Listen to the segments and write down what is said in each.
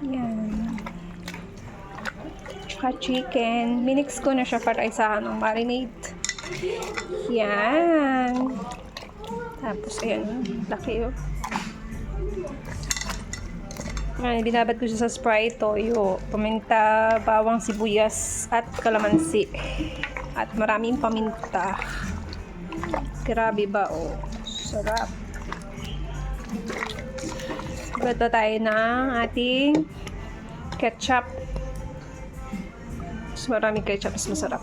Yan. Tsaka chicken. Minix ko na siya para isahan ng marinade. Yan. Tapos, ayan. Laki, oh. Ayan, binabad ko siya sa Sprite, toyo, paminta, bawang, sibuyas, at kalamansi. At maraming paminta. Grabe ba, oh. Sarap. Bata tayo ng ating ketchup. Mas maraming ketchup, mas masarap.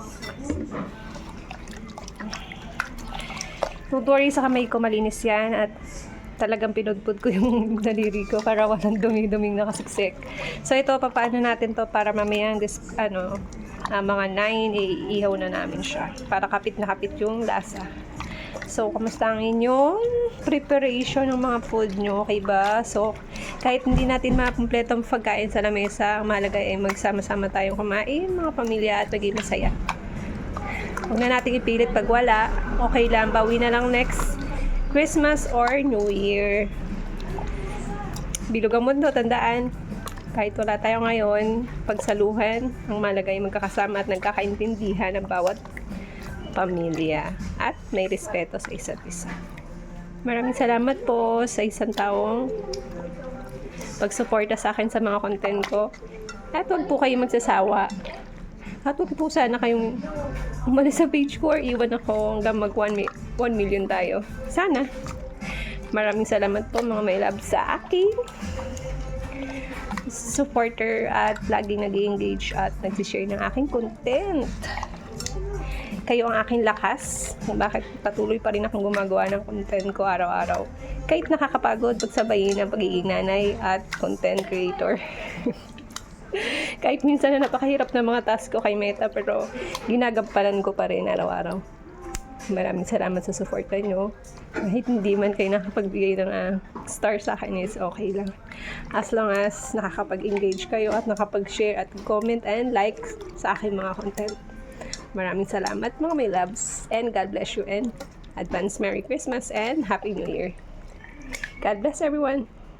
Don't worry, sa kamay ko malinis yan at talagang pinudpud ko yung daliri ko para walang dumi-duming nakasiksik. So ito, papaano natin to para mamayang mga 9, iihaw na namin siya. Para kapit na kapit yung lasa. So, kamusta ang inyong preparation ng mga food nyo? Okay ba? So, kahit hindi natin makumpletong pagkain sa lamesa, ang mahalaga ay magsama-sama tayong kumain, mga pamilya, at maging masaya. Huwag na natin ipilit pag wala. Okay lang, bawi na lang next Christmas or New Year. Bilog ang mundo, tandaan. Kahit wala tayo ngayon, pagsaluhan, ang mahalaga ay magkakasama at nagkakaintindihan ng bawat pamilya at may respeto sa isa't isa. Maraming salamat po sa isang taong pagsuporta sa akin sa mga content ko. At huwag po kayong magsasawa. At huwag po sana kayong umalis sa page ko or iwan ako hanggang mag 1 million tayo. Sana. Maraming salamat po mga may love sa akin. Supporter at laging nag-engage at nagsishare ng aking content. Kayo ang aking lakas kung bakit patuloy pa rin akong gumagawa ng content ko araw-araw. Kahit nakakapagod pagsabayin ang pagiging nanay at content creator. Kahit minsan na napakahirap ng mga task ko kay Meta, pero ginagampanan ko pa rin araw-araw. Maraming salamat sa suporta nyo. Kahit hindi man kayo nakapagbigay ng star sa akin is okay lang. As long as nakakapag-engage kayo at nakapag-share at comment and like sa aking mga content. Maraming salamat mga may loves, and God bless you, and advance Merry Christmas and Happy New Year. God bless everyone.